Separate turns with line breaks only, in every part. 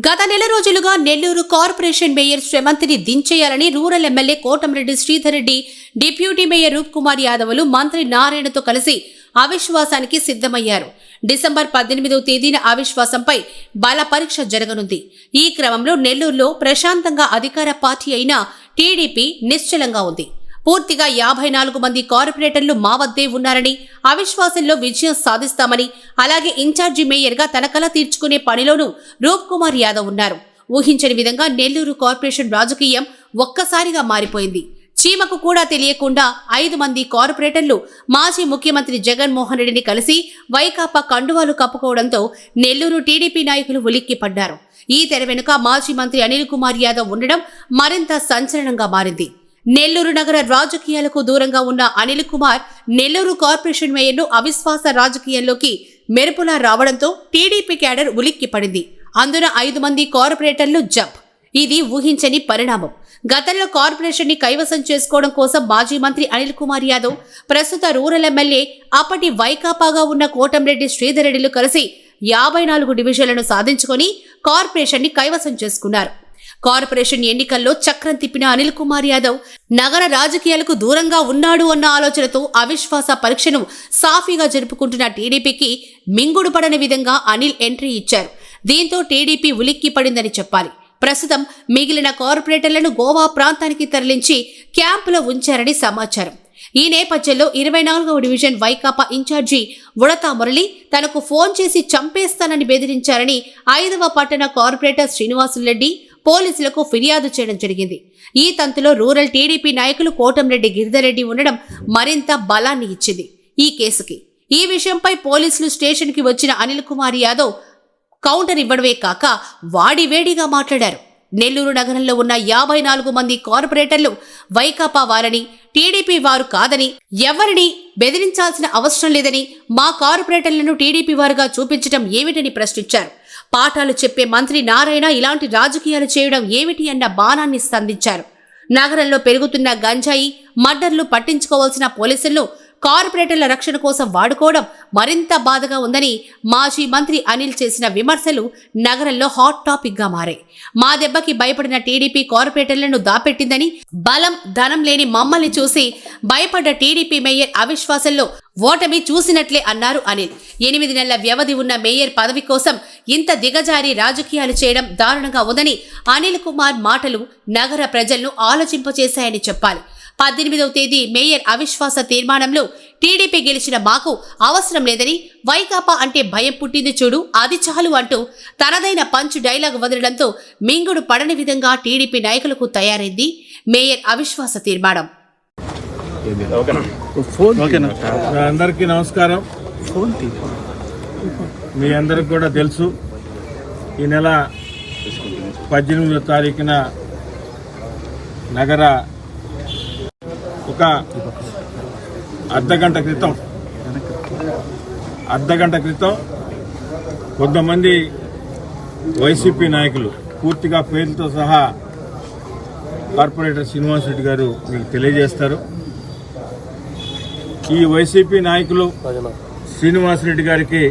గత నెల రోజులుగా నెల్లూరు కార్పొరేషన్ మేయర్ శ్రవంతిని దించేయాలని rural MLA Kotamreddy Sridhar Reddy, deputy mayor Roop Kumar యాదవ్లు మంత్రి నారాయణతో కలిసి అవిశ్వాసానికి సిద్ధమయ్యారు. డిసెంబర్ 18వ తేదీన అవిశ్వాసంపై బల పరీక్ష జరగనుంది. ఈ క్రమంలో నెల్లూరులో ప్రశాంతంగా అధికార పార్టీ అయిన టీడీపీ నిశ్చలంగా ఉంది. పూర్తిగా 54 మంది కార్పొరేటర్లు మా వద్దే ఉన్నారని, అవిశ్వాసంలో విజయం సాధిస్తామని, అలాగే ఇన్ఛార్జి మేయర్గా తన కల తీర్చుకునే పనిలోనూ రూప్ కుమార్ యాదవ్ ఉన్నారు. ఊహించని విధంగా నెల్లూరు కార్పొరేషన్ రాజకీయం ఒక్కసారిగా మారిపోయింది. చీమకు కూడా తెలియకుండా 5 మంది కార్పొరేటర్లు మాజీ ముఖ్యమంత్రి జగన్మోహన్ రెడ్డిని కలిసి వైకాపా కండువాలు కప్పుకోవడంతో నెల్లూరు టీడీపీ నాయకులు ఉలిక్కిపడ్డారు. ఈ తెర వెనుక మాజీ మంత్రి అనిల్ కుమార్ యాదవ్ ఉండడం మరింత సంచలనంగా మారింది. నెల్లూరు నగర రాజకీయాలకు దూరంగా ఉన్న అనిల్ కుమార్ నెల్లూరు కార్పొరేషన్ మేయర్ను అవిశ్వాస రాజకీయాల్లోకి మెరుపులా రావడంతో టీడీపీ క్యాడర్ ఉలిక్కిపడింది. అందున 5 మంది కార్పొరేటర్లు జంప్. ఇది ఊహించని పరిణామం. గతంలో కార్పొరేషన్ ని కైవసం చేసుకోవడం కోసం మాజీ మంత్రి అనిల్ కుమార్ యాదవ్, ప్రస్తుత రూరల్ ఎమ్మెల్యే, అప్పటి వైకాపాగా ఉన్న కోటంరెడ్డి శ్రీధర్ రెడ్డిలు కలిసి 54 డివిజన్లను సాధించుకొని కార్పొరేషన్ ని కైవసం చేసుకున్నారు. కార్పొరేషన్ ఎన్నికల్లో చక్రం తిప్పిన అనిల్ కుమార్ యాదవ్ నగర రాజకీయాలకు దూరంగా ఉన్నాడు అన్న ఆలోచనతో అవిశ్వాస పరీక్షను సాఫీగా జరుపుకుంటున్న టీడీపీకి మింగుడు పడని విధంగా అనిల్ ఎంట్రీ ఇచ్చారు. దీంతో టీడీపీ ఉలిక్కి పడిందని చెప్పాలి. ప్రస్తుతం మిగిలిన కార్పొరేటర్లను గోవా ప్రాంతానికి తరలించి క్యాంపులో ఉంచారని సమాచారం. ఈ నేపథ్యంలో 24వ డివిజన్ వైకాపా ఇన్ఛార్జి ఉడతా మురళి తనకు ఫోన్ చేసి చంపేస్తానని బెదిరించారని 5వ పట్టణ కార్పొరేటర్ శ్రీనివాసులరెడ్డి పోలీసులకు ఫిర్యాదు చేయడం జరిగింది. ఈ తంతులో రూరల్ టీడీపీ నాయకులు కోటంరెడ్డి గిరిధర్ రెడ్డి ఉండడం మరింత బలాన్ని ఇచ్చింది ఈ కేసుకి. ఈ విషయంపై పోలీసులు స్టేషన్కి వచ్చిన అనిల్ కుమార్ యాదవ్ కౌంటర్ ఇవ్వడమే కాక వాడివేడిగా మాట్లాడారు. నెల్లూరు నగరంలో ఉన్న 54 మంది కార్పొరేటర్లు వైకాపా వారని, టీడీపీ వారు కాదని, ఎవరిని బెదిరించాల్సిన అవసరం లేదని, మా కార్పొరేటర్లను టీడీపీ వారుగా చూపించడం ఏమిటని ప్రశ్నించారు. పాఠాలు చెప్పే మంత్రి నారాయణ ఇలాంటి రాజకీయాలు చేయడం ఏమిటి అన్న బాణాన్ని సంధించారు. నగరంలో పెరుగుతున్న గంజాయి, మర్డర్లు పట్టించుకోవాల్సిన పోలీసులను కార్పొరేటర్ల రక్షణ కోసం వాడుకోవడం మరింత బాధగా ఉందని మాజీ మంత్రి అనిల్ చేసిన విమర్శలు నగరంలో హాట్ టాపిక్ గా మారాయి. మా దెబ్బకి భయపడిన టీడీపీ కార్పొరేటర్లను దాపెట్టిందని, బలం ధనం లేని మమ్మల్ని చూసి భయపడ్డ టీడీపీ మేయర్ అవిశ్వాసంలో ఓటమి చూసినట్లే అన్నారు అనిల్. 8 నెలల వ్యవధి ఉన్న మేయర్ పదవి కోసం ఇంత దిగజారి రాజకీయాలు చేయడం దారుణంగా ఉందని అనిల్ కుమార్ మాటలు నగర ప్రజలను ఆలోచింపచేశాయని చెప్పాలి. 18వ తేదీ మేయర్ అవిశ్వాస తీర్మానంలో టీడీపీ గెలిచిన మాకు అవసరం లేదని, వైకాపా అంటే భయం పుట్టింది చూడు అది చాలు అంటూ తనదైన పంచ్ డైలాగ్ వదలడంతో మింగుడు పడని విధంగా టీడీపీ నాయకులకు తయారైంది మేయర్ అవిశ్వాస తీర్మానం.
అందరికీ నమస్కారం. మీ అందరికి కూడా తెలుసు, ఈ నెల 18వ తారీఖున నగర ఒక అర్ధగంట క్రితం కొంతమంది వైసీపీ నాయకులు, పూర్తిగా పేర్లతో సహా కార్పొరేటర్ శ్రీనివాసరెడ్డి గారు మీకు తెలియజేస్తారు. ఈ వైసీపీ నాయకులు శ్రీనివాసరెడ్డి గారికి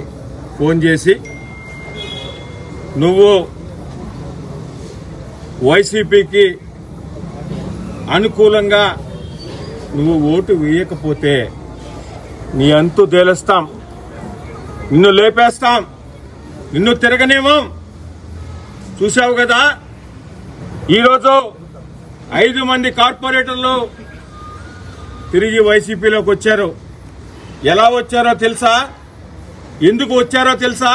ఫోన్ చేసి, నువ్వు వైసీపీకి అనుకూలంగా నువ్వు ఓటు వేయకపోతే నీ అంతు తేలుస్తాం, నిన్ను లేపేస్తాం, నిన్ను తిరగనివ్వం. చూసావు కదా, ఈరోజు 5 మంది కార్పొరేటర్లు తిరిగి వైసీపీలోకి వచ్చారు. ఎలా వచ్చారో తెలుసా? ఎందుకు వచ్చారో తెలుసా?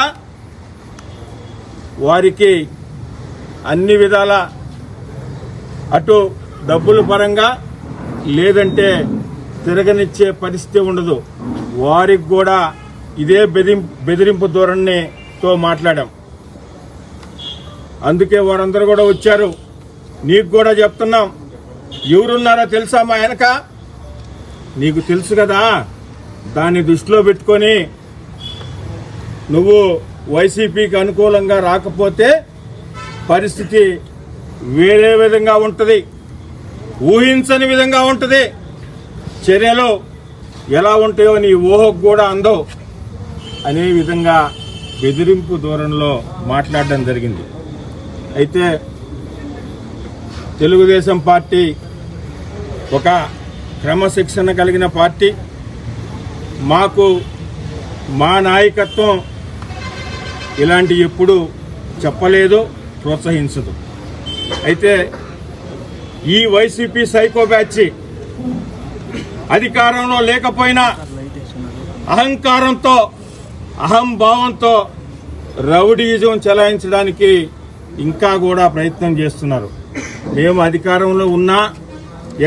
వారికి అన్ని విధాల అటు డబ్బుల పరంగా లేదంటే తిరగనిచ్చే పరిస్థితి ఉండదు. వారికి కూడా ఇదే బెదిరింపు ధోరణితో మాట్లాడాం. అందుకే వారందరూ కూడా వచ్చారు. నీకు కూడా చెప్తున్నాం, ఎవరున్నారో తెలుసా మా వెనక? నీకు తెలుసు కదా. దాన్ని దృష్టిలో పెట్టుకొని నువ్వు వైసీపీకి అనుకూలంగా రాకపోతే పరిస్థితి వేరే విధంగా ఉంటుంది, ఊహించని విధంగా ఉంటుంది. చర్యలు ఎలా ఉంటాయో నీ ఊహకు కూడా అందో అనే విధంగా బెదిరింపు ధోరణిలో మాట్లాడడం జరిగింది. అయితే తెలుగుదేశం పార్టీ ఒక క్రమశిక్షణ కలిగిన పార్టీ. మాకు మా నాయకత్వం ఇలాంటి ఎప్పుడు చెప్పలేదు, ప్రోత్సహించదు. అయితే ఈ వైసీపీ సైకో బ్యాచ్ అధికారంలో లేకపోయినా అహంకారంతో అహంభావంతో రౌడీయిజం చెలాయించడానికి ఇంకా కూడా ప్రయత్నం చేస్తున్నారు. మేము అధికారంలో ఉన్నా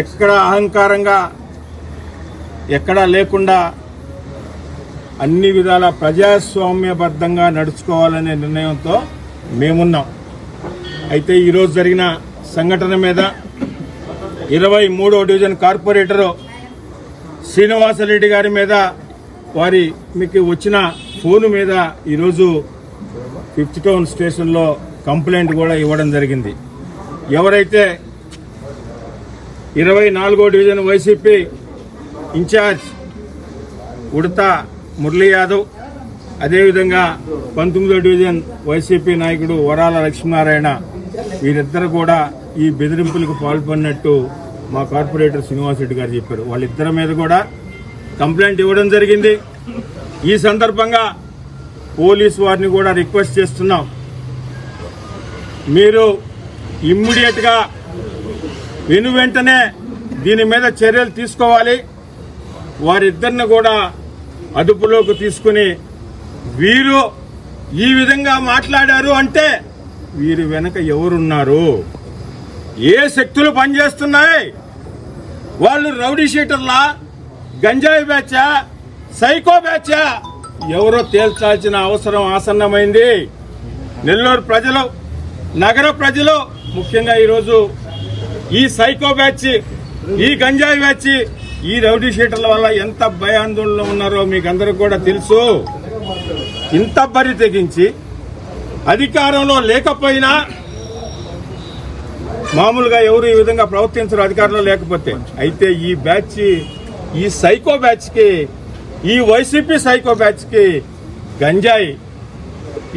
ఎక్కడ అహంకారంగా ఎక్కడా లేకుండా అన్ని విధాల ప్రజాస్వామ్యబద్ధంగా నడుచుకోవాలనే నిర్ణయంతో మేమున్నాం. అయితే ఈరోజు జరిగిన సంఘటన మీద 23వ డివిజన్ కార్పొరేటరు శ్రీనివాసరెడ్డి గారి మీద మీకు వచ్చిన ఫోను మీద ఈరోజు 5th టౌన్ స్టేషన్లో కంప్లైంట్ కూడా ఇవ్వడం జరిగింది. ఎవరైతే 24వ division YCP incharge Udatha Murali Yadav, అదేవిధంగా 19వ డివిజన్ వైసీపీ నాయకుడు వరాల లక్ష్మీనారాయణ, వీరిద్దరు కూడా ఈ బెదిరింపులకు పాల్పడినట్టు మా కార్పొరేటర్ శ్రీనివాసరెడ్డి గారు చెప్పారు. వాళ్ళిద్దరి మీద కూడా కంప్లైంట్ ఇవ్వడం జరిగింది. ఈ సందర్భంగా పోలీసు వారిని కూడా రిక్వెస్ట్ చేస్తున్నాం, మీరు ఇమ్మీడియట్గా వెంటనే దీని మీద చర్యలు తీసుకోవాలి. వారిద్దరిని కూడా అదుపులోకి తీసుకుని వీరు ఈ విధంగా మాట్లాడారు అంటే వీరి వెనక ఎవరున్నారు, ఏ శక్తులు పనిచేస్తున్నాయి, వాళ్ళు రౌడీ షీటర్లా, గంజాయి బ్యాచా, సైకో బ్యాచా, ఎవరో తేల్చాల్సిన అవసరం ఆసన్నమైంది. నెల్లూరు ప్రజలు, నగర ప్రజలు ముఖ్యంగా ఈరోజు ఈ సైకో బ్యాచ్, ఈ గంజాయి బ్యాచ్, ఈ రౌడీ షీటర్ల వల్ల ఎంత భయాందోళనలో ఉన్నారో మీకు అందరికి కూడా తెలుసు. ఇంత బరి తెగించి అధికారంలో లేకపోయినా మామూలుగా ఎవరు ఈ విధంగా ప్రవర్తించరు అధికారంలో లేకపోతే. అయితే ఈ బ్యాచ్, ఈ సైకో బ్యాచ్కి, ఈ వైసీపీ సైకో బ్యాచ్కి గంజాయి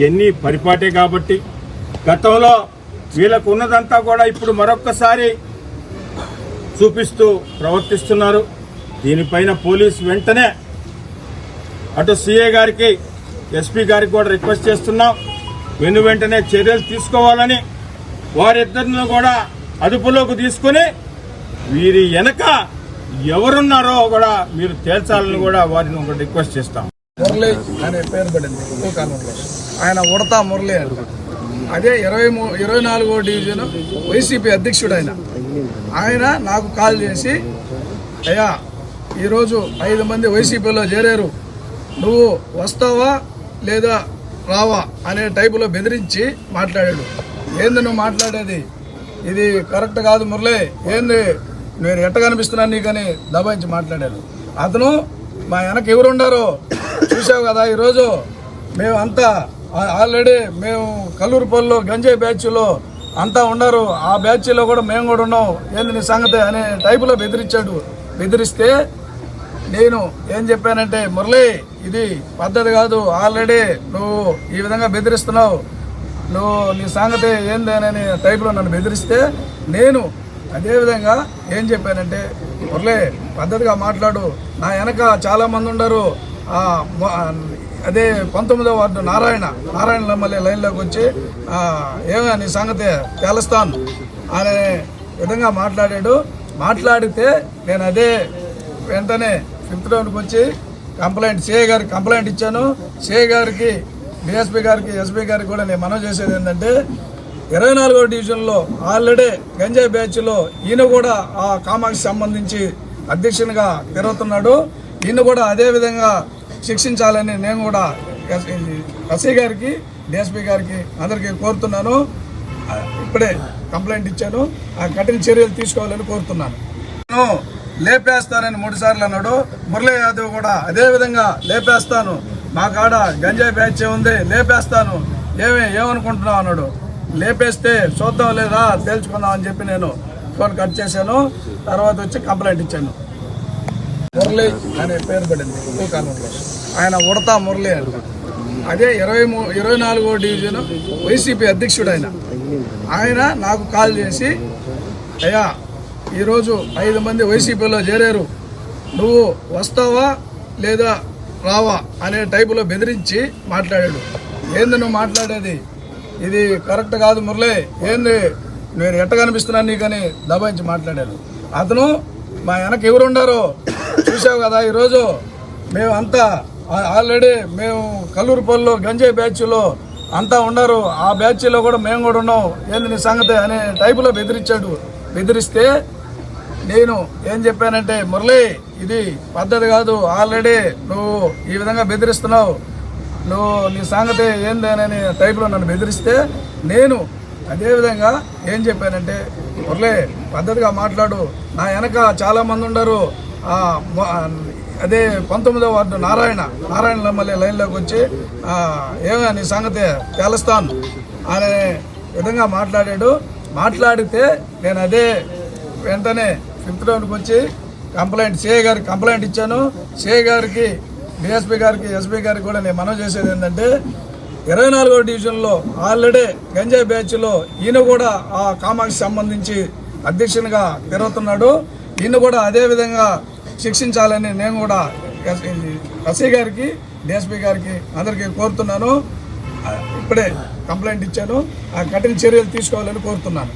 ఎన్ని పరిపాటే కాబట్టి గతంలో వీళ్ళకు ఉన్నదంతా కూడా ఇప్పుడు మరొక్కసారి చూపిస్తూ ప్రవర్తిస్తున్నారు. దీనిపైన పోలీసు వెంటనే అటు సిఐ గారికి, ఎస్పీ గారికి కూడా రిక్వెస్ట్ చేస్తున్నాం, వెంటనే చర్యలు తీసుకోవాలని, వారిద్దరిని కూడా అదుపులోకి తీసుకుని వీరి వెనక ఎవరున్నారో కూడా మీరు తేల్చాలని కూడా వారిని ఒక రిక్వెస్ట్ చేస్తాం.
మురళి అనే పేరు పడింది కాలంలో, ఆయన ఉడతా మురళి అంట. అదే 24వ డివిజన్ వైసీపీ అధ్యక్షుడు ఆయన నాకు కాల్ చేసి, అయ్యా ఈరోజు 5 మంది వైసీపీలో చేరారు, నువ్వు వస్తావా లేదా రావా అనే టైపులో బెదిరించి మాట్లాడాడు. ఏంది నువ్వు మాట్లాడేది, ఇది కరెక్ట్ కాదు మురళి, ఏంది నేను ఎట్ట కనిపిస్తున్నాను నీకని దబాయించి మాట్లాడాడు. అతను మా వెనక ఎవరుండారో చూసావు కదా. ఈరోజు మేము అంతా ఆల్రెడీ మేము కల్లూరుపల్లిలో గంజాయి బ్యాచ్లో అంతా ఉన్నారు, ఆ బ్యాచ్లో కూడా మేము కూడా ఉన్నాం, ఏంది నీ సంగతి అనే టైపులో బెదిరించాడు. బెదిరిస్తే నేను ఏం చెప్పానంటే, మురళి ఇది పద్ధతి కాదు, ఆల్రెడీ నువ్వు ఈ విధంగా బెదిరిస్తున్నావు, నువ్వు నీ సంగతి ఏంది అనే టైపులో నన్ను బెదిరిస్తే నేను అదేవిధంగా ఏం చెప్పానంటే, మురళి పద్ధతిగా మాట్లాడు, నా వెనక చాలామంది ఉన్నారు, అదే 19వ వార్డు నారాయణ ఎమ్మెల్యే లైన్లోకి వచ్చి ఏమో నీ సంగతి తెలుస్తాను అనే విధంగా మాట్లాడాడు. మాట్లాడితే నేను అదే వెంటనే 5th టౌన్కి వచ్చి సిఐ గారికి కంప్లైంట్ ఇచ్చాను. సిఐ గారికి, డిఎస్పీ గారికి, ఎస్పీ గారికి కూడా నేను మనవి చేసేది ఏంటంటే, 24వ డివిజన్లో ఆల్రెడీ గంజాయి బ్యాచ్లో ఈయన కూడా ఆ కామాక్షి సంబంధించి అధ్యక్షునిగా తిరుగుతున్నాడు, ఈయన కూడా అదేవిధంగా శిక్షించాలని నేను కూడా ఎస్ఐ గారికి, డిఎస్పీ గారికి అందరికీ కోరుతున్నాను. ఇప్పుడే కంప్లైంట్ ఇచ్చాను, ఆ కఠిన చర్యలు తీసుకోవాలని కోరుతున్నాను. నేను లేపేస్తానని 3 సార్లు అన్నాడు. మురళీ యాదవ్ కూడా అదేవిధంగా లేపేస్తాను, మా కాడ గంజాయి బ్యాచ్ ఉంది, లేపేస్తాను, ఏమనుకుంటున్నావు అన్నాడు. లేపేస్తే చూద్దాం లేదా తేల్చుకుందాం అని చెప్పి నేను ఫోన్ కట్ చేశాను. తర్వాత వచ్చి కంప్లైంట్ ఇచ్చాను. మురళి అనే పేరు పడింది కాలంలో, ఆయన ఉడతా మురళి అంట. అదే 24వ డివిజన్ వైసీపీ అధ్యక్షుడు ఆయన నాకు కాల్ చేసి, అయ్యా ఈరోజు 5 మంది వైసీపీలో చేరారు, నువ్వు వస్తావా లేదా రావా అనే టైపులో బెదిరించి మాట్లాడాడు. ఏంది నువ్వు మాట్లాడేది, ఇది కరెక్ట్ కాదు మురళి, ఏంది నేను ఎట్ట కనిపిస్తున్నాను నీకని దబాయించి మాట్లాడాడు. అతను మా వెనక ఎవరుండారో చూసావు కదా. ఈరోజు మేము అంతా ఆల్రెడీ మేము కల్లూరుపల్లిలో గంజాయి బ్యాచ్లో అంతా ఉన్నారు, ఆ బ్యాచ్లో కూడా మేము కూడా ఉన్నాం, ఏంది నీ సంగతి అనే టైపులో బెదిరిస్తే నేను ఏం చెప్పానంటే, మురళి ఇది పద్ధతి కాదు, ఆల్రెడీ నువ్వు ఈ విధంగా బెదిరిస్తున్నావు, నువ్వు నీ సంగతి ఏంది అనే టైప్లో నన్ను బెదిరిస్తే నేను అదేవిధంగా ఏం చెప్పానంటే, మురళి పద్ధతిగా మాట్లాడు, నా వెనక చాలామంది ఉన్నారు, అదే 19వ వార్డు నారాయణ మళ్ళీ లైన్లోకి వచ్చి ఏమో నీ సంగతి తెలుస్తాను అనే విధంగా మాట్లాడితే నేను అదే వెంటనే 5th రౌండ్కి వచ్చి సిఐ గారికి కంప్లైంట్ ఇచ్చాను. సిఐ గారికి, డిఎస్పీ గారికి, ఎస్పీ గారికి కూడా నేను మనవి చేసేది ఏంటంటే, 24వ డివిజన్లో ఆల్రెడీ గంజాయి బ్యాచ్లో ఈయన కూడా ఆ కామాక్షి సంబంధించి అధ్యక్షునిగా తిరుగుతున్నాడు, ఈయన కూడా అదేవిధంగా శిక్షించాలని నేను కూడా ఎస్ఐ గారికి, డిఎస్పీ గారికి అందరికీ కోరుతున్నాను. ఇప్పుడే కంప్లైంట్ ఇచ్చాను, ఆ కఠిన చర్యలు తీసుకోవాలని కోరుతున్నాను.